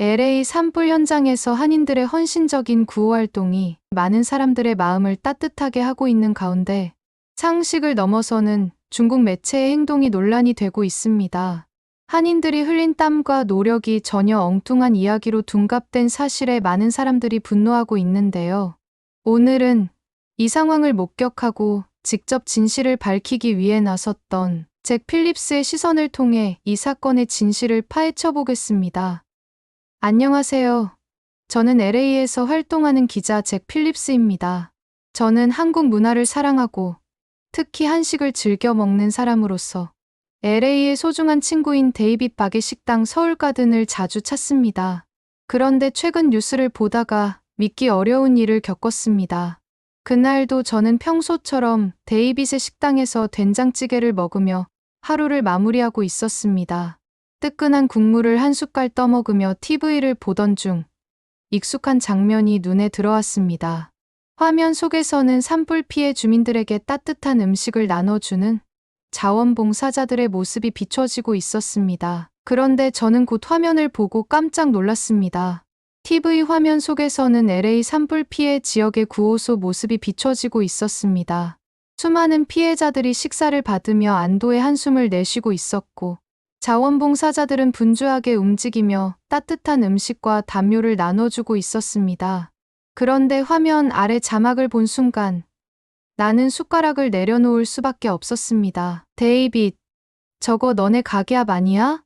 LA 산불 현장에서 한인들의 헌신적인 구호 활동이 많은 사람들의 마음을 따뜻하게 하고 있는 가운데 상식을 넘어서는 중국 매체의 행동이 논란이 되고 있습니다. 한인들이 흘린 땀과 노력이 전혀 엉뚱한 이야기로 둔갑된 사실에 많은 사람들이 분노하고 있는데요. 오늘은 이 상황을 목격하고 직접 진실을 밝히기 위해 나섰던 잭 필립스의 시선을 통해 이 사건의 진실을 파헤쳐 보겠습니다. 안녕하세요. 저는 LA에서 활동하는 기자 잭 필립스입니다. 저는 한국 문화를 사랑하고 특히 한식을 즐겨 먹는 사람으로서 LA의 소중한 친구인 데이빗 박의 식당 서울가든을 자주 찾습니다. 그런데 최근 뉴스를 보다가 믿기 어려운 일을 겪었습니다. 그날도 저는 평소처럼 데이빗의 식당에서 된장찌개를 먹으며 하루를 마무리하고 있었습니다. 뜨끈한 국물을 한 숟갈 떠먹으며 TV를 보던 중 익숙한 장면이 눈에 들어왔습니다. 화면 속에서는 산불 피해 주민들에게 따뜻한 음식을 나눠주는 자원봉사자들의 모습이 비춰지고 있었습니다. 그런데 저는 곧 화면을 보고 깜짝 놀랐습니다. TV 화면 속에서는 LA 산불 피해 지역의 구호소 모습이 비춰지고 있었습니다. 수많은 피해자들이 식사를 받으며 안도의 한숨을 내쉬고 있었고 자원봉사자들은 분주하게 움직이며 따뜻한 음식과 담요를 나눠주고 있었습니다. 그런데 화면 아래 자막을 본 순간 나는 숟가락을 내려놓을 수밖에 없었습니다. 데이빗, 저거 너네 가게 앞 아니야?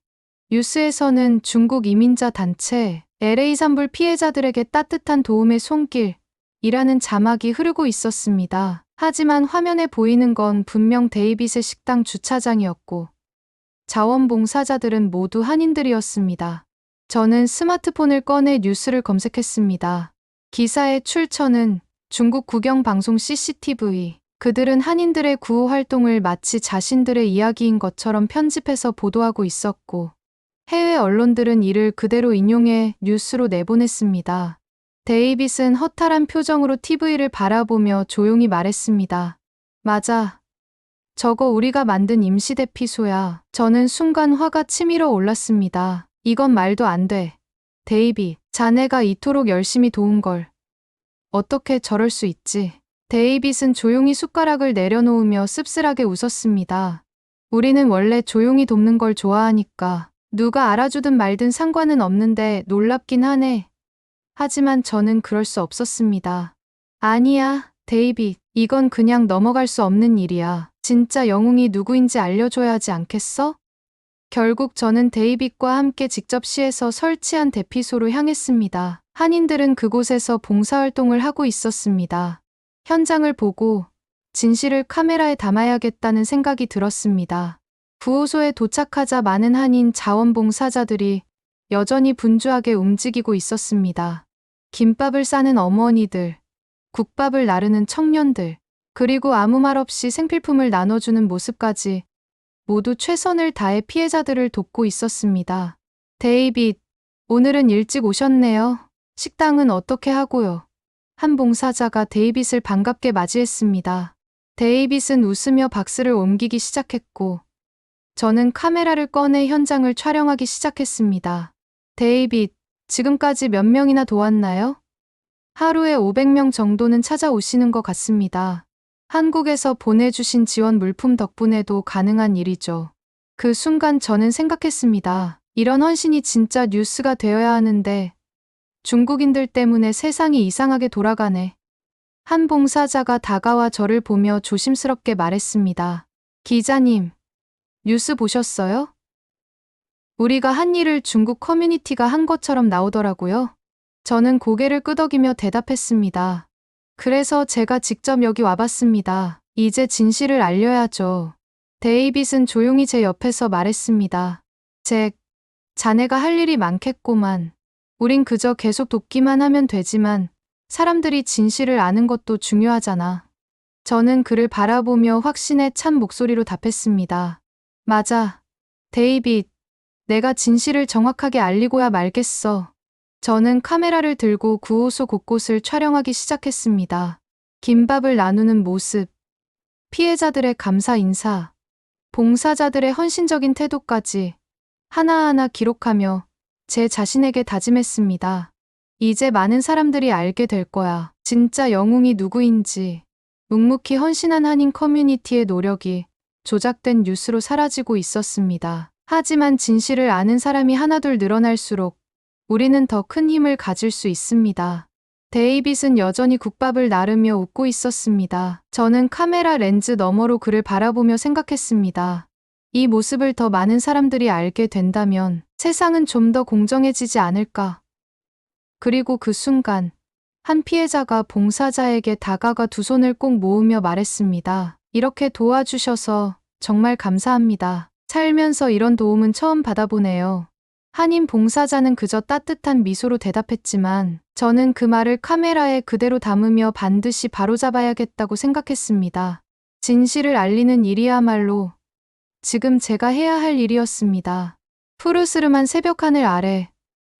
뉴스에서는 중국 이민자 단체 LA 산불 피해자들에게 따뜻한 도움의 손길이라는 자막이 흐르고 있었습니다. 하지만 화면에 보이는 건 분명 데이빗의 식당 주차장이었고 자원봉사자들은 모두 한인들이었습니다. 저는 스마트폰을 꺼내 뉴스를 검색했습니다. 기사의 출처는 중국 국영방송 CCTV. 그들은 한인들의 구호 활동을 마치 자신들의 이야기인 것처럼 편집해서 보도하고 있었고 해외 언론들은 이를 그대로 인용해 뉴스로 내보냈습니다. 데이빗은 허탈한 표정으로 TV를 바라보며 조용히 말했습니다. 맞아. 저거 우리가 만든 임시대피소야. 저는 순간 화가 치밀어 올랐습니다. 이건 말도 안 돼. 데이빗, 자네가 이토록 열심히 도운 걸. 어떻게 저럴 수 있지? 데이빗은 조용히 숟가락을 내려놓으며 씁쓸하게 웃었습니다. 우리는 원래 조용히 돕는 걸 좋아하니까 누가 알아주든 말든 상관은 없는데 놀랍긴 하네. 하지만 저는 그럴 수 없었습니다. 아니야, 데이빗. 이건 그냥 넘어갈 수 없는 일이야. 진짜 영웅이 누구인지 알려줘야 하지 않겠어? 결국 저는 데이빗과 함께 직접 시에서 설치한 대피소로 향했습니다. 한인들은 그곳에서 봉사활동을 하고 있었습니다. 현장을 보고 진실을 카메라에 담아야겠다는 생각이 들었습니다. 구호소에 도착하자 많은 한인 자원봉사자들이 여전히 분주하게 움직이고 있었습니다. 김밥을 싸는 어머니들, 국밥을 나르는 청년들, 그리고 아무 말 없이 생필품을 나눠주는 모습까지 모두 최선을 다해 피해자들을 돕고 있었습니다. 데이빗, 오늘은 일찍 오셨네요. 식당은 어떻게 하고요? 한 봉사자가 데이빗을 반갑게 맞이했습니다. 데이빗은 웃으며 박스를 옮기기 시작했고 저는 카메라를 꺼내 현장을 촬영하기 시작했습니다. 데이빗, 지금까지 몇 명이나 도왔나요? 하루에 500명 정도는 찾아오시는 것 같습니다. 한국에서 보내주신 지원 물품 덕분에도 가능한 일이죠. 그 순간 저는 생각했습니다. 이런 헌신이 진짜 뉴스가 되어야 하는데 중국인들 때문에 세상이 이상하게 돌아가네. 한 봉사자가 다가와 저를 보며 조심스럽게 말했습니다. 기자님, 뉴스 보셨어요? 우리가 한 일을 중국 커뮤니티가 한 것처럼 나오더라고요. 저는 고개를 끄덕이며 대답했습니다. 그래서 제가 직접 여기 와봤습니다. 이제 진실을 알려야죠. 데이빗은 조용히 제 옆에서 말했습니다. 잭, 자네가 할 일이 많겠구만. 우린 그저 계속 돕기만 하면 되지만 사람들이 진실을 아는 것도 중요하잖아. 저는 그를 바라보며 확신에 찬 목소리로 답했습니다. 맞아. 데이빗, 내가 진실을 정확하게 알리고야 말겠어. 저는 카메라를 들고 구호소 곳곳을 촬영하기 시작했습니다. 김밥을 나누는 모습, 피해자들의 감사 인사, 봉사자들의 헌신적인 태도까지 하나하나 기록하며 제 자신에게 다짐했습니다. 이제 많은 사람들이 알게 될 거야. 진짜 영웅이 누구인지. 묵묵히 헌신한 한인 커뮤니티의 노력이 조작된 뉴스로 사라지고 있었습니다. 하지만 진실을 아는 사람이 하나둘 늘어날수록 우리는 더 큰 힘을 가질 수 있습니다. 데이빗은 여전히 국밥을 나르며 웃고 있었습니다. 저는 카메라 렌즈 너머로 그를 바라보며 생각했습니다. 이 모습을 더 많은 사람들이 알게 된다면 세상은 좀 더 공정해지지 않을까. 그리고 그 순간 한 피해자가 봉사자에게 다가가 두 손을 꼭 모으며 말했습니다. 이렇게 도와주셔서 정말 감사합니다. 살면서 이런 도움은 처음 받아보네요. 한인 봉사자는 그저 따뜻한 미소로 대답했지만 저는 그 말을 카메라에 그대로 담으며 반드시 바로잡아야겠다고 생각했습니다. 진실을 알리는 일이야말로 지금 제가 해야 할 일이었습니다. 푸르스름한 새벽 하늘 아래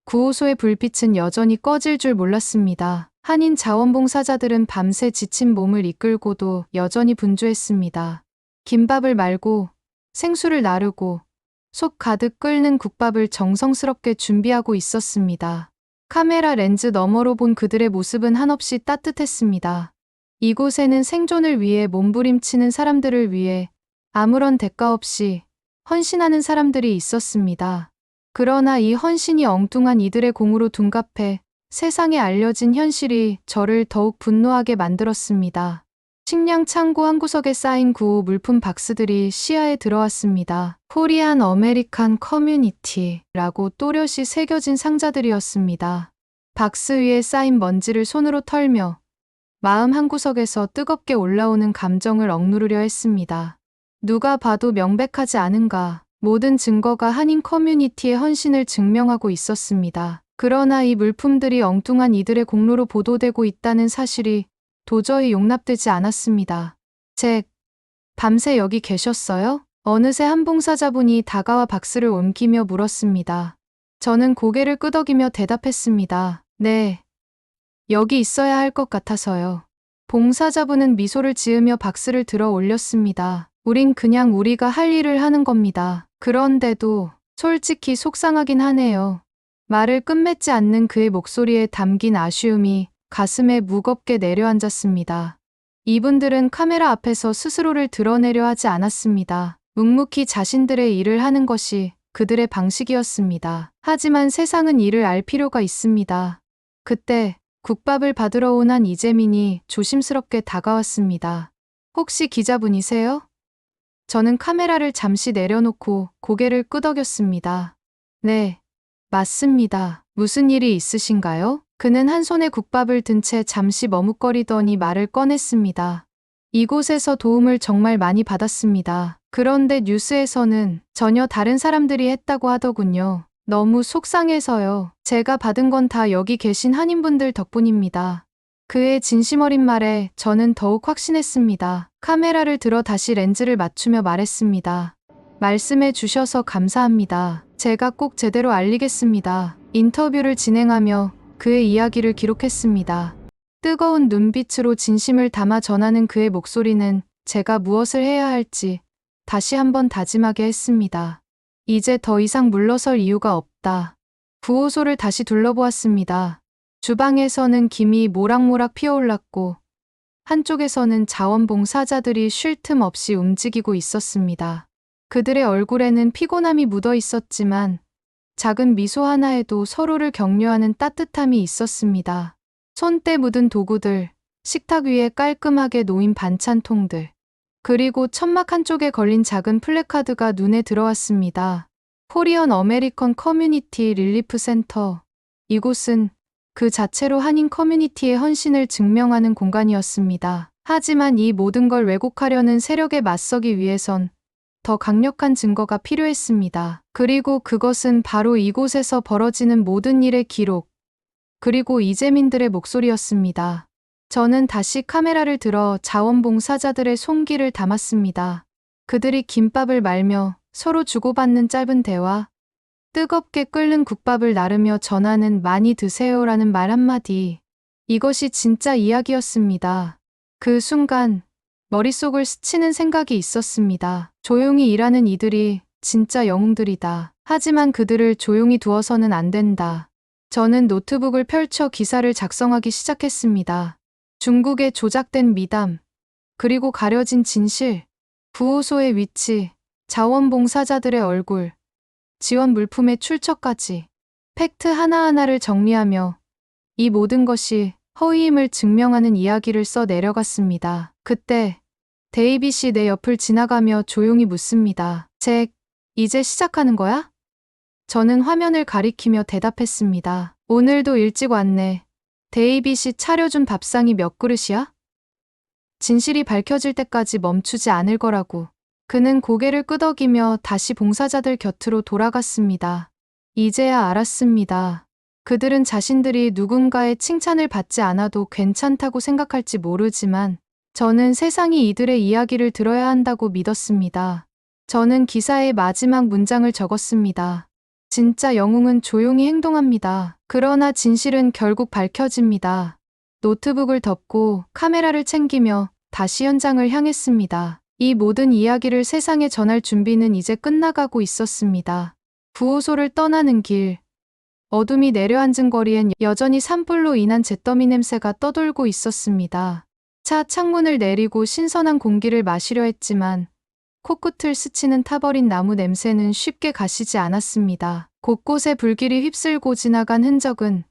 구호소의 불빛은 여전히 꺼질 줄 몰랐습니다. 한인 자원봉사자들은 밤새 지친 몸을 이끌고도 여전히 분주했습니다. 김밥을 말고 생수를 나르고 속 가득 끓는 국밥을 정성스럽게 준비하고 있었습니다. 카메라 렌즈 너머로 본 그들의 모습은 한없이 따뜻했습니다. 이곳에는 생존을 위해 몸부림치는 사람들을 위해 아무런 대가 없이 헌신하는 사람들이 있었습니다. 그러나 이 헌신이 엉뚱한 이들의 공으로 둔갑해 세상에 알려진 현실이 저를 더욱 분노하게 만들었습니다. 식량 창고 한 구석에 쌓인 구호 물품 박스들이 시야에 들어왔습니다. 코리안 어메리칸 커뮤니티라고 또렷이 새겨진 상자들이었습니다. 박스 위에 쌓인 먼지를 손으로 털며 마음 한구석에서 뜨겁게 올라오는 감정을 억누르려 했습니다. 누가 봐도 명백하지 않은가. 모든 증거가 한인 커뮤니티의 헌신을 증명하고 있었습니다. 그러나 이 물품들이 엉뚱한 이들의 공로로 보도되고 있다는 사실이 도저히 용납되지 않았습니다. 잭, 밤새 여기 계셨어요? 어느새 한 봉사자분이 다가와 박스를 옮기며 물었습니다. 저는 고개를 끄덕이며 대답했습니다. 네, 여기 있어야 할 것 같아서요. 봉사자분은 미소를 지으며 박스를 들어 올렸습니다. 우린 그냥 우리가 할 일을 하는 겁니다. 그런데도 솔직히 속상하긴 하네요. 말을 끝맺지 않는 그의 목소리에 담긴 아쉬움이 가슴에 무겁게 내려앉았습니다. 이분들은 카메라 앞에서 스스로를 드러내려 하지 않았습니다. 묵묵히 자신들의 일을 하는 것이 그들의 방식이었습니다. 하지만 세상은 이를 알 필요가 있습니다. 그때 국밥을 받으러 온 한 이재민이 조심스럽게 다가왔습니다. 혹시 기자분이세요? 저는 카메라를 잠시 내려놓고 고개를 끄덕였습니다. 네, 맞습니다. 무슨 일이 있으신가요? 그는 한 손에 국밥을 든 채 잠시 머뭇거리더니 말을 꺼냈습니다. 이곳에서 도움을 정말 많이 받았습니다. 그런데 뉴스에서는 전혀 다른 사람들이 했다고 하더군요. 너무 속상해서요. 제가 받은 건 다 여기 계신 한인분들 덕분입니다. 그의 진심 어린 말에 저는 더욱 확신했습니다. 카메라를 들어 다시 렌즈를 맞추며 말했습니다. 말씀해 주셔서 감사합니다. 제가 꼭 제대로 알리겠습니다. 인터뷰를 진행하며 그의 이야기를 기록했습니다. 뜨거운 눈빛으로 진심을 담아 전하는 그의 목소리는 제가 무엇을 해야 할지 다시 한번 다짐하게 했습니다. 이제 더 이상 물러설 이유가 없다. 구호소를 다시 둘러보았습니다. 주방에서는 김이 모락모락 피어올랐고 한쪽에서는 자원봉사자들이 쉴 틈 없이 움직이고 있었습니다. 그들의 얼굴에는 피곤함이 묻어 있었지만 작은 미소 하나에도 서로를 격려하는 따뜻함이 있었습니다. 손때 묻은 도구들, 식탁 위에 깔끔하게 놓인 반찬통들, 그리고 천막 한쪽에 걸린 작은 플래카드가 눈에 들어왔습니다. 코리안 어메리컨 커뮤니티 릴리프 센터. 이곳은 그 자체로 한인 커뮤니티의 헌신을 증명하는 공간이었습니다. 하지만 이 모든 걸 왜곡하려는 세력에 맞서기 위해선 더 강력한 증거가 필요했습니다. 그리고 그것은 바로 이곳에서 벌어지는 모든 일의 기록, 그리고 이재민들의 목소리였습니다. 저는 다시 카메라를 들어 자원봉사자들의 손길을 담았습니다. 그들이 김밥을 말며 서로 주고받는 짧은 대화, 뜨겁게 끓는 국밥을 나르며 전하는 많이 드세요라는 말 한마디. 이것이 진짜 이야기였습니다. 그 순간 머릿속을 스치는 생각이 있었습니다. 조용히 일하는 이들이 진짜 영웅들이다. 하지만 그들을 조용히 두어서는 안 된다. 저는 노트북을 펼쳐 기사를 작성하기 시작했습니다. 중국의 조작된 미담, 그리고 가려진 진실, 구호소의 위치, 자원봉사자들의 얼굴, 지원 물품의 출처까지 팩트 하나하나를 정리하며 이 모든 것이 허위임을 증명하는 이야기를 써 내려갔습니다. 그때 데이빗이 내 옆을 지나가며 조용히 묻습니다. 잭, 이제 시작하는 거야? 저는 화면을 가리키며 대답했습니다. 오늘도 일찍 왔네. 데이빗이 차려준 밥상이 몇 그릇이야? 진실이 밝혀질 때까지 멈추지 않을 거라고. 그는 고개를 끄덕이며 다시 봉사자들 곁으로 돌아갔습니다. 이제야 알았습니다. 그들은 자신들이 누군가의 칭찬을 받지 않아도 괜찮다고 생각할지 모르지만 저는 세상이 이들의 이야기를 들어야 한다고 믿었습니다. 저는 기사의 마지막 문장을 적었습니다. 진짜 영웅은 조용히 행동합니다. 그러나 진실은 결국 밝혀집니다. 노트북을 덮고 카메라를 챙기며 다시 현장을 향했습니다. 이 모든 이야기를 세상에 전할 준비는 이제 끝나가고 있었습니다. 구호소를 떠나는 길. 어둠이 내려앉은 거리엔 여전히 산불로 인한 잿더미 냄새가 떠돌고 있었습니다. 차 창문을 내리고 신선한 공기를 마시려 했지만 코끝을 스치는 타버린 나무 냄새는 쉽게 가시지 않았습니다. 곳곳에 불길이 휩쓸고 지나간 흔적은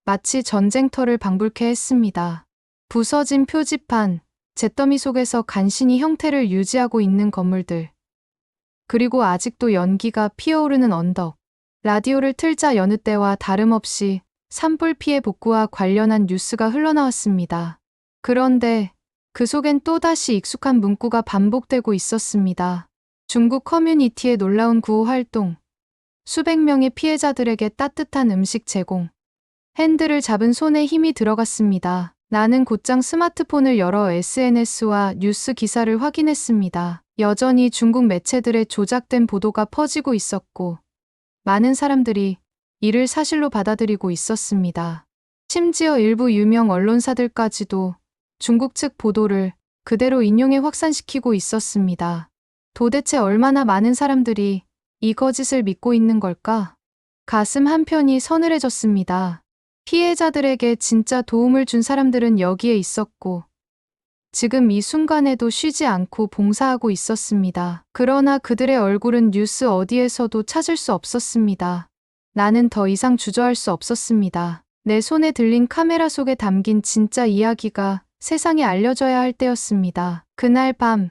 마치 전쟁터를 방불케 했습니다. 부서진 표지판, 잿더미 속에서 간신히 형태를 유지하고 있는 건물들. 그리고 아직도 연기가 피어오르는 언덕. 라디오를 틀자 여느 때와 다름없이 산불 피해 복구와 관련한 뉴스가 흘러나왔습니다. 그런데 그 속엔 또다시 익숙한 문구가 반복되고 있었습니다. 중국 커뮤니티의 놀라운 구호 활동. 수백 명의 피해자들에게 따뜻한 음식 제공. 핸들을 잡은 손에 힘이 들어갔습니다. 나는 곧장 스마트폰을 열어 SNS와 뉴스 기사를 확인했습니다. 여전히 중국 매체들의 조작된 보도가 퍼지고 있었고 많은 사람들이 이를 사실로 받아들이고 있었습니다. 심지어 일부 유명 언론사들까지도 중국 측 보도를 그대로 인용해 확산시키고 있었습니다. 도대체 얼마나 많은 사람들이 이 거짓을 믿고 있는 걸까? 가슴 한편이 서늘해졌습니다. 피해자들에게 진짜 도움을 준 사람들은 여기에 있었고 지금 이 순간에도 쉬지 않고 봉사하고 있었습니다. 그러나 그들의 얼굴은 뉴스 어디에서도 찾을 수 없었습니다. 나는 더 이상 주저할 수 없었습니다. 내 손에 들린 카메라 속에 담긴 진짜 이야기가 세상에 알려져야 할 때였습니다. 그날 밤,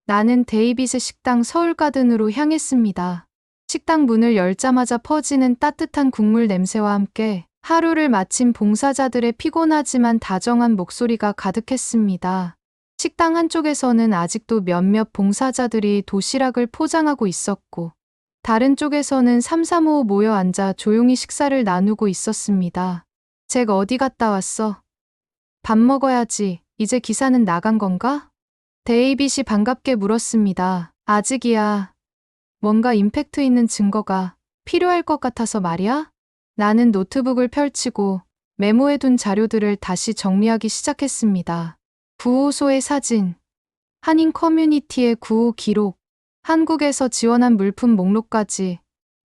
나는 데이빗의 식당 서울가든으로 향했습니다. 식당 문을 열자마자 퍼지는 따뜻한 국물 냄새와 함께 하루를 마친 봉사자들의 피곤하지만 다정한 목소리가 가득했습니다. 식당 한쪽에서는 아직도 몇몇 봉사자들이 도시락을 포장하고 있었고 다른 쪽에서는 삼삼오오 모여 앉아 조용히 식사를 나누고 있었습니다. 잭 어디 갔다 왔어? 밥 먹어야지. 이제 기사는 나간 건가? 데이빗이 반갑게 물었습니다. 아직이야. 뭔가 임팩트 있는 증거가 필요할 것 같아서 말이야? 나는 노트북을 펼치고 메모해둔 자료들을 다시 정리하기 시작했습니다. 구호소의 사진, 한인 커뮤니티의 구호 기록, 한국에서 지원한 물품 목록까지.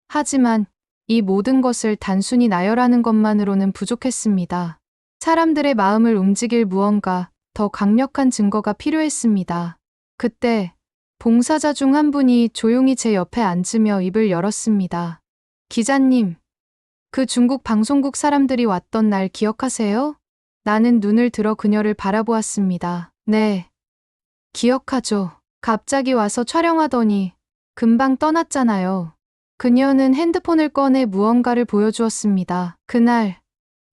하지만 이 모든 것을 단순히 나열하는 것만으로는 부족했습니다. 사람들의 마음을 움직일 무언가 더 강력한 증거가 필요했습니다. 그때 봉사자 중 한 분이 조용히 제 옆에 앉으며 입을 열었습니다. 기자님, 그 중국 방송국 사람들이 왔던 날 기억하세요? 나는 눈을 들어 그녀를 바라보았습니다. 네, 기억하죠. 갑자기 와서 촬영하더니 금방 떠났잖아요. 그녀는 핸드폰을 꺼내 무언가를 보여주었습니다. 그날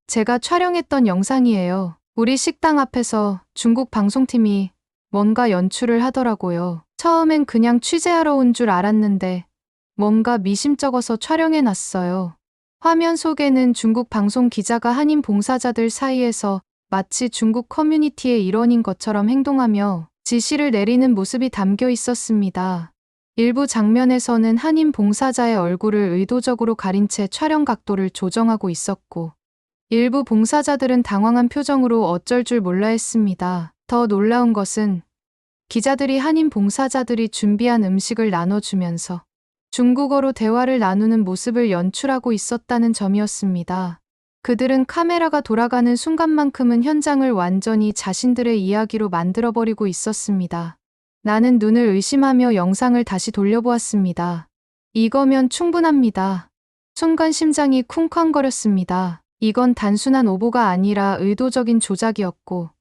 제가 촬영했던 영상이에요. 우리 식당 앞에서 중국 방송팀이 뭔가 연출을 하더라고요. 처음엔 그냥 취재하러 온 줄 알았는데 뭔가 미심쩍어서 촬영해놨어요. 화면 속에는 중국 방송 기자가 한인 봉사자들 사이에서 마치 중국 커뮤니티의 일원인 것처럼 행동하며 지시를 내리는 모습이 담겨 있었습니다. 일부 장면에서는 한인 봉사자의 얼굴을 의도적으로 가린 채 촬영 각도를 조정하고 있었고 일부 봉사자들은 당황한 표정으로 어쩔 줄 몰라 했습니다. 더 놀라운 것은 기자들이 한인 봉사자들이 준비한 음식을 나눠주면서 중국어로 대화를 나누는 모습을 연출하고 있었다는 점이었습니다. 그들은 카메라가 돌아가는 순간만큼은 현장을 완전히 자신들의 이야기로 만들어버리고 있었습니다. 나는 눈을 의심하며 영상을 다시 돌려보았습니다. 이거면 충분합니다. 순간 심장이 쿵쾅거렸습니다. 이건 단순한 오보가 아니라 의도적인 조작이었고,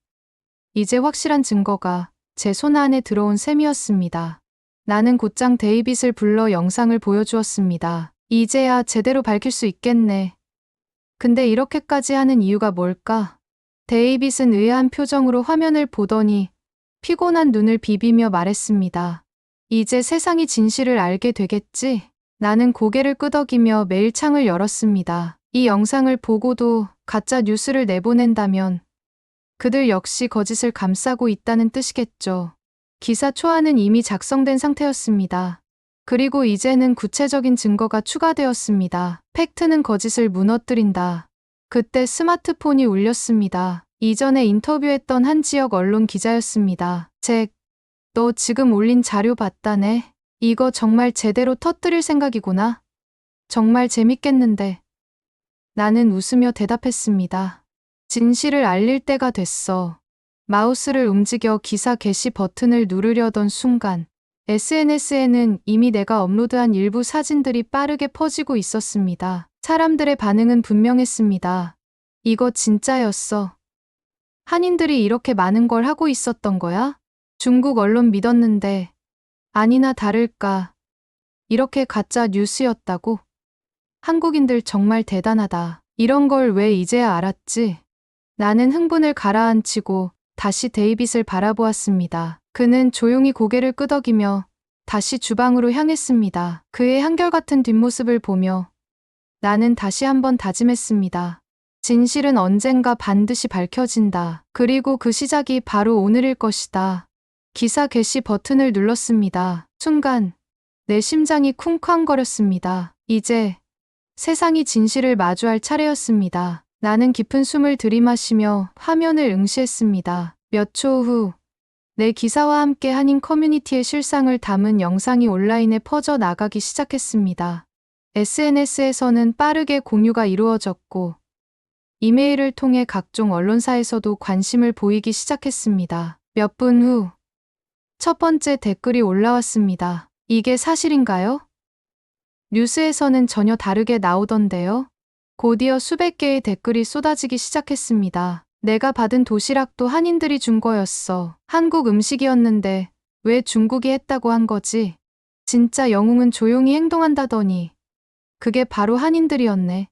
이제 확실한 증거가 제 손 안에 들어온 셈이었습니다. 나는 곧장 데이빗을 불러 영상을 보여주었습니다. 이제야 제대로 밝힐 수 있겠네. 근데 이렇게까지 하는 이유가 뭘까? 데이빗은 의아한 표정으로 화면을 보더니 피곤한 눈을 비비며 말했습니다. 이제 세상이 진실을 알게 되겠지? 나는 고개를 끄덕이며 메일창을 열었습니다. 이 영상을 보고도 가짜 뉴스를 내보낸다면 그들 역시 거짓을 감싸고 있다는 뜻이겠죠. 기사 초안은 이미 작성된 상태였습니다. 그리고 이제는 구체적인 증거가 추가되었습니다. 팩트는 거짓을 무너뜨린다. 그때 스마트폰이 울렸습니다. 이전에 인터뷰했던 한 지역 언론 기자였습니다. 잭, 너 지금 올린 자료 봤다네? 이거 정말 제대로 터뜨릴 생각이구나. 정말 재밌겠는데. 나는 웃으며 대답했습니다. 진실을 알릴 때가 됐어. 마우스를 움직여 기사 게시 버튼을 누르려던 순간 SNS에는 이미 내가 업로드한 일부 사진들이 빠르게 퍼지고 있었습니다. 사람들의 반응은 분명했습니다. 이거 진짜였어. 한인들이 이렇게 많은 걸 하고 있었던 거야? 중국 언론 믿었는데 아니나 다를까 이렇게 가짜 뉴스였다고? 한국인들 정말 대단하다. 이런 걸 왜 이제야 알았지? 나는 흥분을 가라앉히고 다시 데이빗을 바라보았습니다. 그는 조용히 고개를 끄덕이며 다시 주방으로 향했습니다. 그의 한결같은 뒷모습을 보며 나는 다시 한번 다짐했습니다. 진실은 언젠가 반드시 밝혀진다. 그리고 그 시작이 바로 오늘일 것이다. 기사 게시 버튼을 눌렀습니다. 순간 내 심장이 쿵쾅거렸습니다. 이제 세상이 진실을 마주할 차례였습니다. 나는 깊은 숨을 들이마시며 화면을 응시했습니다. 몇 초 후, 내 기사와 함께 한인 커뮤니티의 실상을 담은 영상이 온라인에 퍼져 나가기 시작했습니다. SNS에서는 빠르게 공유가 이루어졌고, 이메일을 통해 각종 언론사에서도 관심을 보이기 시작했습니다. 몇 분 후, 첫 번째 댓글이 올라왔습니다. 이게 사실인가요? 뉴스에서는 전혀 다르게 나오던데요. 곧이어 수백 개의 댓글이 쏟아지기 시작했습니다. 내가 받은 도시락도 한인들이 준 거였어. 한국 음식이었는데 왜 중국이 했다고 한 거지? 진짜 영웅은 조용히 행동한다더니 그게 바로 한인들이었네.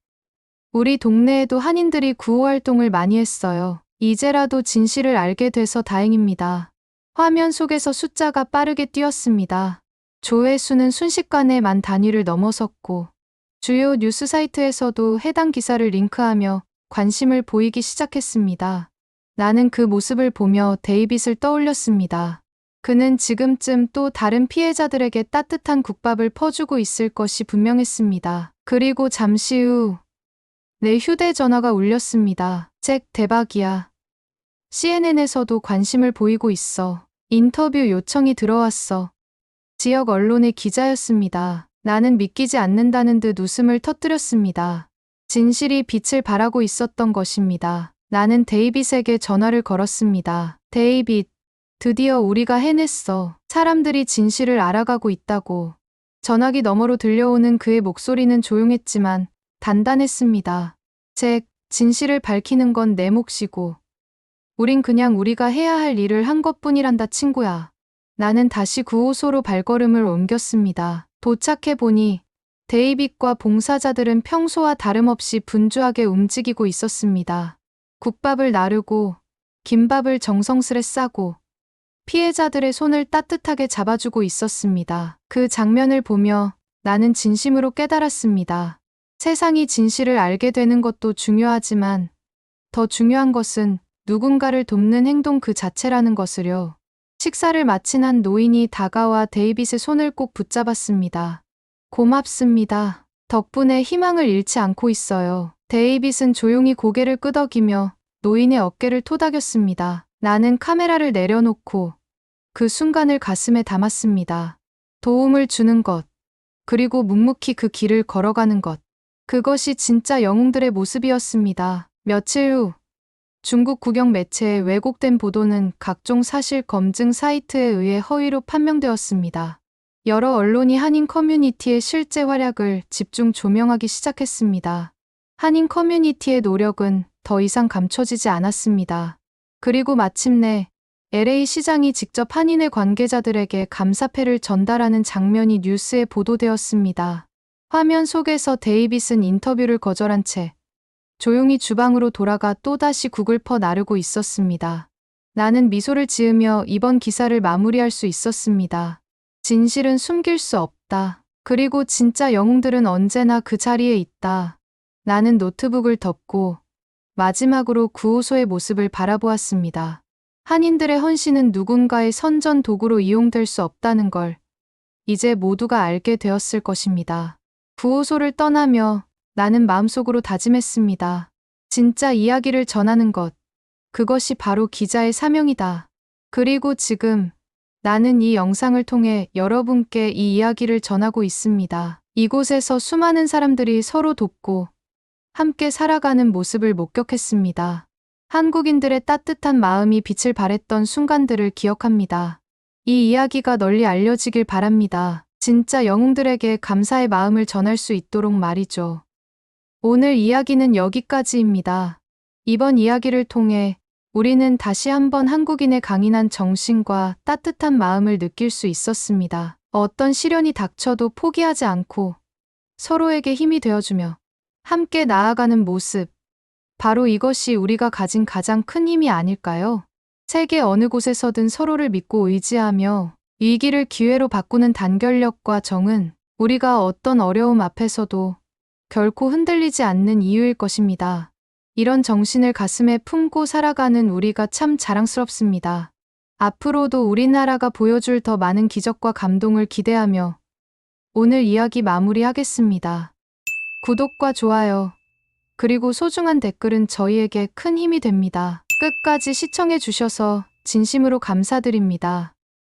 우리 동네에도 한인들이 구호 활동을 많이 했어요. 이제라도 진실을 알게 돼서 다행입니다. 화면 속에서 숫자가 빠르게 뛰었습니다. 조회수는 순식간에 만 단위를 넘어섰고 주요 뉴스 사이트에서도 해당 기사를 링크하며 관심을 보이기 시작했습니다. 나는 그 모습을 보며 데이빗을 떠올렸습니다. 그는 지금쯤 또 다른 피해자들에게 따뜻한 국밥을 퍼주고 있을 것이 분명했습니다. 그리고 잠시 후 내 휴대전화가 울렸습니다. 잭, 대박이야. CNN에서도 관심을 보이고 있어. 인터뷰 요청이 들어왔어. 지역 언론의 기자였습니다. 나는 믿기지 않는다는 듯 웃음을 터뜨렸습니다. 진실이 빛을 발하고 있었던 것입니다. 나는 데이빗에게 전화를 걸었습니다. 데이빗, 드디어 우리가 해냈어. 사람들이 진실을 알아가고 있다고. 전화기 너머로 들려오는 그의 목소리는 조용했지만 단단했습니다. 잭, 진실을 밝히는 건 내 몫이고 우린 그냥 우리가 해야 할 일을 한 것뿐이란다, 친구야. 나는 다시 구호소로 발걸음을 옮겼습니다. 도착해보니 데이빗과 봉사자들은 평소와 다름없이 분주하게 움직이고 있었습니다. 국밥을 나르고 김밥을 정성스레 싸고 피해자들의 손을 따뜻하게 잡아주고 있었습니다. 그 장면을 보며 나는 진심으로 깨달았습니다. 세상이 진실을 알게 되는 것도 중요하지만 더 중요한 것은 누군가를 돕는 행동 그 자체라는 것을요. 식사를 마친 한 노인이 다가와 데이빗의 손을 꼭 붙잡았습니다. 고맙습니다. 덕분에 희망을 잃지 않고 있어요. 데이빗은 조용히 고개를 끄덕이며 노인의 어깨를 토닥였습니다. 나는 카메라를 내려놓고 그 순간을 가슴에 담았습니다. 도움을 주는 것, 그리고 묵묵히 그 길을 걸어가는 것. 그것이 진짜 영웅들의 모습이었습니다. 며칠 후 중국 국영 매체에 왜곡된 보도는 각종 사실 검증 사이트에 의해 허위로 판명되었습니다. 여러 언론이 한인 커뮤니티의 실제 활약을 집중 조명하기 시작했습니다. 한인 커뮤니티의 노력은 더 이상 감춰지지 않았습니다. 그리고 마침내 LA 시장이 직접 한인의 관계자들에게 감사패를 전달하는 장면이 뉴스에 보도되었습니다. 화면 속에서 데이빗은 인터뷰를 거절한 채 조용히 주방으로 돌아가 또다시 국을 퍼 나르고 있었습니다. 나는 미소를 지으며 이번 기사를 마무리할 수 있었습니다. 진실은 숨길 수 없다. 그리고 진짜 영웅들은 언제나 그 자리에 있다. 나는 노트북을 덮고 마지막으로 구호소의 모습을 바라보았습니다. 한인들의 헌신은 누군가의 선전 도구로 이용될 수 없다는 걸 이제 모두가 알게 되었을 것입니다. 구호소를 떠나며 나는 마음속으로 다짐했습니다. 진짜 이야기를 전하는 것. 그것이 바로 기자의 사명이다. 그리고 지금 나는 이 영상을 통해 여러분께 이 이야기를 전하고 있습니다. 이곳에서 수많은 사람들이 서로 돕고 함께 살아가는 모습을 목격했습니다. 한국인들의 따뜻한 마음이 빛을 발했던 순간들을 기억합니다. 이 이야기가 널리 알려지길 바랍니다. 진짜 영웅들에게 감사의 마음을 전할 수 있도록 말이죠. 오늘 이야기는 여기까지입니다. 이번 이야기를 통해 우리는 다시 한번 한국인의 강인한 정신과 따뜻한 마음을 느낄 수 있었습니다. 어떤 시련이 닥쳐도 포기하지 않고 서로에게 힘이 되어주며 함께 나아가는 모습. 바로 이것이 우리가 가진 가장 큰 힘이 아닐까요? 세계 어느 곳에서든 서로를 믿고 의지하며 위기를 기회로 바꾸는 단결력과 정은 우리가 어떤 어려움 앞에서도 결코 흔들리지 않는 이유일 것입니다. 이런 정신을 가슴에 품고 살아가는 우리가 참 자랑스럽습니다. 앞으로도 우리나라가 보여줄 더 많은 기적과 감동을 기대하며 오늘 이야기 마무리하겠습니다. 구독과 좋아요, 그리고 소중한 댓글은 저희에게 큰 힘이 됩니다. 끝까지 시청해 주셔서 진심으로 감사드립니다.